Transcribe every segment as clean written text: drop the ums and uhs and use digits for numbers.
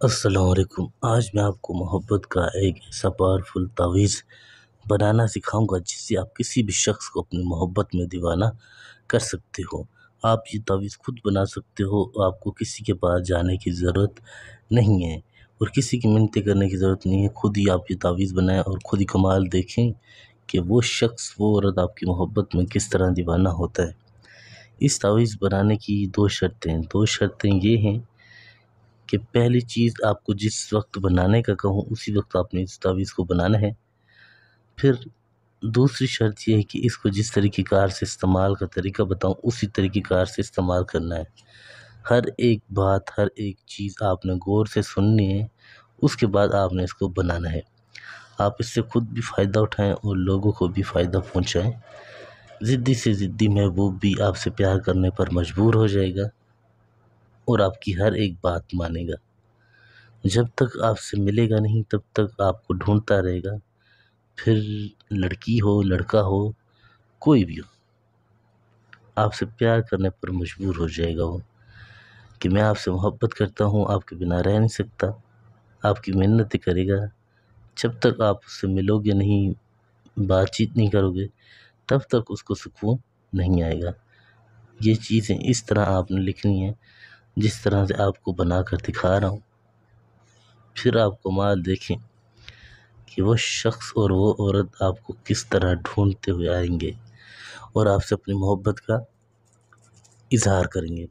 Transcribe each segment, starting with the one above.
السلام علیکم۔ آج میں آپ کو محبت کا ایک ایسا پاورفل تعویذ بنانا سکھاؤں گا جس سے آپ کسی بھی شخص کو اپنی محبت میں دیوانہ کر سکتے ہو۔ آپ یہ تعویذ خود بنا سکتے ہو، آپ کو کسی کے پاس جانے کی ضرورت نہیں ہے اور کسی کی منتیں کرنے کی ضرورت نہیں ہے۔ خود ہی آپ یہ تعویذ بنائیں اور خود ہی کمال دیکھیں کہ وہ شخص، وہ عورت آپ کی محبت میں کس طرح دیوانہ ہوتا ہے۔ اس تعویذ بنانے کی دو شرطیں یہ ہیں کہ پہلی چیز، آپ کو جس وقت بنانے کا کہوں اسی وقت آپ نے اس تعویذ کو بنانا ہے۔ پھر دوسری شرط یہ ہے کہ اس کو جس طریقہ کار سے استعمال کا طریقہ بتاؤں اسی طریقہ کار سے استعمال کرنا ہے۔ ہر ایک بات، ہر ایک چیز آپ نے غور سے سننی ہے، اس کے بعد آپ نے اس کو بنانا ہے۔ آپ اس سے خود بھی فائدہ اٹھائیں اور لوگوں کو بھی فائدہ پہنچائیں۔ ضدی سے ضدی محبوب بھی آپ سے پیار کرنے پر مجبور ہو جائے گا اور آپ کی ہر ایک بات مانے گا۔ جب تک آپ سے ملے گا نہیں تب تک آپ کو ڈھونڈتا رہے گا، پھر لڑکی ہو لڑکا ہو کوئی بھی ہو، آپ سے پیار کرنے پر مجبور ہو جائے گا وہ، کہ میں آپ سے محبت کرتا ہوں، آپ کے بنا رہ نہیں سکتا، آپ کی منتیں کرے گا۔ جب تک آپ اس سے ملو گے نہیں، بات چیت نہیں کرو گے، تب تک اس کو سکون نہیں آئے گا۔ یہ چیزیں اس طرح آپ نے لکھنی ہیں جس طرح سے آپ کو بنا کر دکھا رہا ہوں۔ پھر آپ کمال دیکھیں کہ وہ شخص اور وہ عورت آپ کو کس طرح ڈھونڈتے ہوئے آئیں گے اور آپ سے اپنی محبت کا اظہار کریں گے۔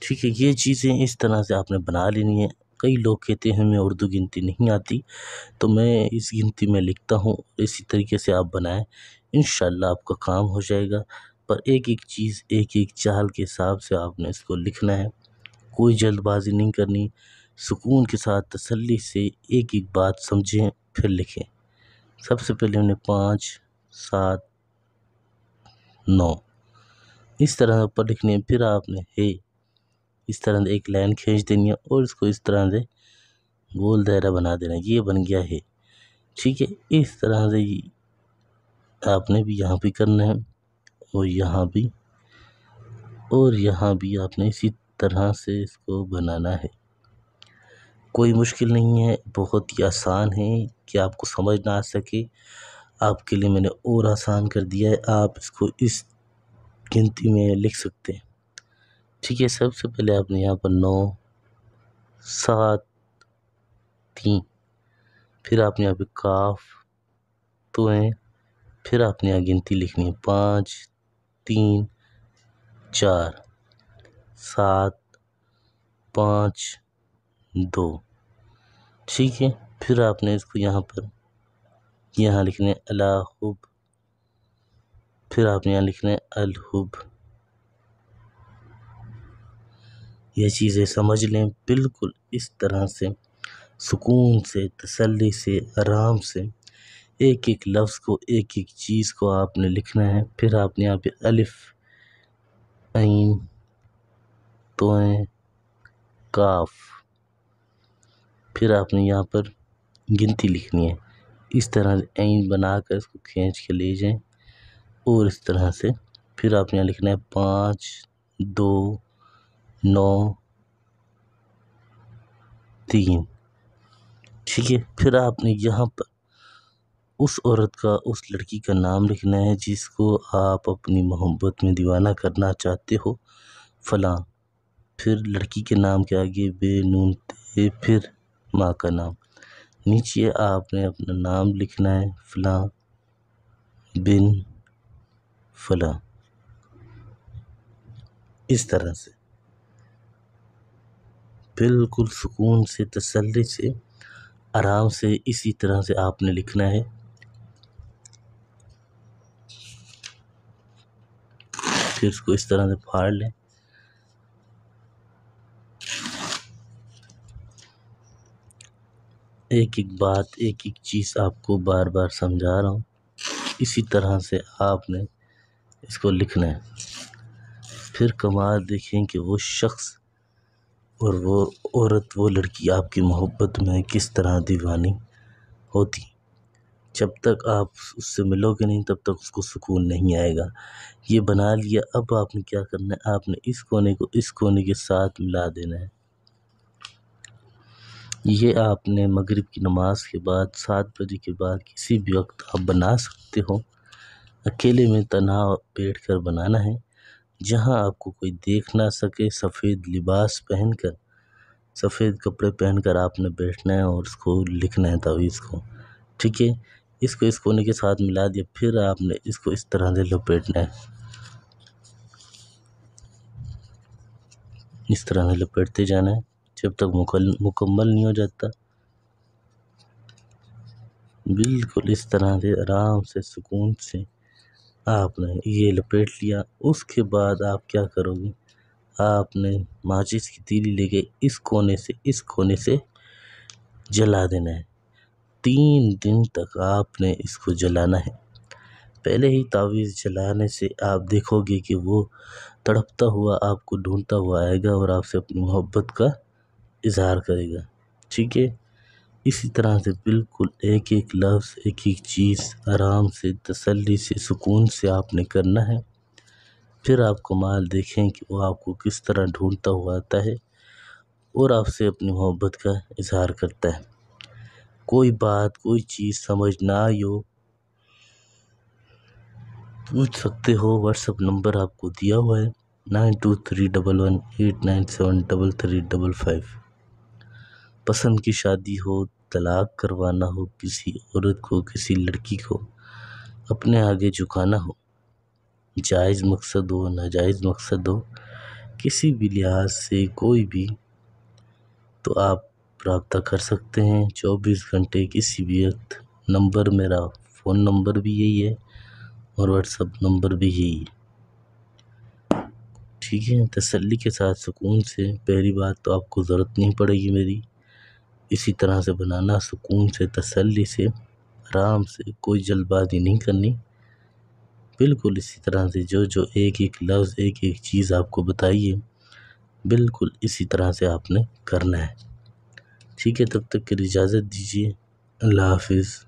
ٹھیک ہے، یہ چیزیں اس طرح سے آپ نے بنا لینی ہیں۔ کئی لوگ کہتے ہیں ہمیں اردو گنتی نہیں آتی، تو میں اس گنتی میں لکھتا ہوں، اسی طریقے سے آپ بنائیں، انشاءاللہ آپ کا کام ہو جائے گا۔ پر ایک ایک چیز، ایک ایک چال کے حساب سے آپ نے اس کو لکھنا ہے، کوئی جلد بازی نہیں کرنی، سکون کے ساتھ تسلی سے ایک ایک بات سمجھیں پھر لکھیں۔ سب سے پہلے ہم نے 5 7 9 اس طرح اوپر لکھنی ہے، پھر آپ نے ہے اس طرح سے ایک لائن کھینچ دینی ہے اور اس کو اس طرح سے گول دائرہ بنا دینا ہے، یہ بن گیا ہے۔ ٹھیک ہے، اس طرح سے آپ نے بھی یہاں بھی کرنا ہے اور یہاں بھی، اور یہاں بھی آپ نے اسی طرح سے اس کو بنانا ہے۔ کوئی مشکل نہیں ہے، بہت ہی آسان ہے کہ آپ کو سمجھ نہ آ سکے، آپ کے لیے میں نے اور آسان کر دیا ہے، آپ اس کو اس گنتی میں لکھ سکتے ہیں۔ ٹھیک ہے، سب سے پہلے آپ نے یہاں پر 9 7 3، پھر آپ نے یہاں پہ کاف تو ہیں، پھر آپ نے یہاں گنتی لکھنی ہے 5 3 4 7 5 2۔ ٹھیک ہے، پھر آپ نے اس کو یہاں لکھنا ہے الحب، پھر آپ نے یہاں لکھنا ہے الحب۔ یہ چیزیں سمجھ لیں، بالکل اس طرح سے سکون سے، تسلی سے، آرام سے ایک ایک لفظ کو، ایک ایک چیز کو آپ نے لکھنا ہے۔ پھر آپ نے یہاں پہ الف عین تویں کاف، پھر آپ نے یہاں پر گنتی لکھنی ہے، اس طرح سے عین بنا کر اس کو کھینچ کے لے جائیں اور اس طرح سے پھر آپ نے یہاں لکھنا ہے 5 2 9 3۔ ٹھیک ہے، پھر آپ نے یہاں پر اس عورت کا، اس لڑکی کا نام لکھنا ہے جس کو آپ اپنی محبت میں دیوانہ کرنا چاہتے ہو، فلاں، پھر لڑکی کے نام کے آگے بے نون تے، پھر ماں کا نام، نیچے آپ نے اپنا نام لکھنا ہے فلاں بن فلاں، اس طرح سے بالکل سکون سے، تسلی سے، آرام سے اسی طرح سے آپ نے لکھنا ہے۔ پھر اس کو اس طرح سے پھاڑ لیں، ایک ایک بات، ایک ایک چیز آپ کو بار بار سمجھا رہا ہوں، اسی طرح سے آپ نے اس کو لکھنا ہے۔ پھر کمال دیکھیں کہ وہ شخص اور وہ عورت، وہ لڑکی آپ کی محبت میں کس طرح دیوانی ہوتی۔ جب تک آپ اس سے ملو گے نہیں تب تک اس کو سکون نہیں آئے گا۔ یہ بنا لیا، اب آپ نے کیا کرنا ہے، آپ نے اس کونے کو اس کونے کے ساتھ ملا دینا ہے۔ یہ آپ نے مغرب کی نماز کے بعد 7 بجے کے بعد کسی بھی وقت آپ بنا سکتے ہو۔ اکیلے میں تنہا بیٹھ کر بنانا ہے، جہاں آپ کو کوئی دیکھ نہ سکے۔ سفید لباس پہن کر، سفید کپڑے پہن کر آپ نے بیٹھنا ہے اور اس کو لکھنا ہے تعویذ کو، ٹھیک ہے۔ اس کو اس کونے کے ساتھ ملا دیا، پھر آپ نے اس کو اس طرح سے لپیٹنا ہے، اس طرح سے لپیٹتے جانا ہے جب تک مکمل نہیں ہو جاتا۔ بالکل اس طرح سے آرام سے سکون سے آپ نے یہ لپیٹ لیا۔ اس کے بعد آپ کیا کرو گے، آپ نے ماچس کی تیلی لے کے اس کونے سے اس کونے سے جلا دینا ہے۔ 3 دن تک آپ نے اس کو جلانا ہے۔ پہلے ہی تعویذ جلانے سے آپ دیکھو گے کہ وہ تڑپتا ہوا آپ کو ڈھونڈتا ہوا آئے گا اور آپ سے اپنی محبت کا اظہار کرے گا، ٹھیک ہے۔ اسی طرح سے بالکل ایک ایک لفظ، ایک ایک چیز آرام سے، تسلی سے، سکون سے آپ نے کرنا ہے۔ پھر آپ کمال دیکھیں کہ وہ آپ کو کس طرح ڈھونڈتا ہوا آتا ہے اور آپ سے اپنی محبت کا اظہار کرتا ہے۔ کوئی بات، کوئی چیز سمجھ نہ آئی ہو، پوچھ سکتے ہو۔ واٹس ایپ نمبر آپ کو دیا ہوا ہے 923118973355۔ پسند کی شادی ہو، طلاق کروانا ہو، کسی عورت کو، کسی لڑکی کو اپنے آگے جھکانا ہو، جائز مقصد ہو، ناجائز مقصد ہو، کسی بھی لحاظ سے کوئی بھی، تو آپ رابطہ کر سکتے ہیں 24 گھنٹے کسی بھی وقت۔ نمبر میرا فون نمبر بھی یہی ہے اور واٹس ایپ نمبر بھی یہی ہے، ٹھیک ہے۔ تسلی کے ساتھ سکون سے، پہلی بات تو آپ کو ضرورت نہیں پڑے گی میری، اسی طرح سے بنانا، سکون سے، تسلی سے، آرام سے، کوئی جلد بازی نہیں کرنی۔ بالکل اسی طرح سے جو جو ایک ایک لفظ، ایک ایک چیز آپ کو بتائیے، بالکل اسی طرح سے آپ نے کرنا ہے، ٹھیک ہے۔ تب تک کے لیے اجازت دیجیے، اللہ حافظ۔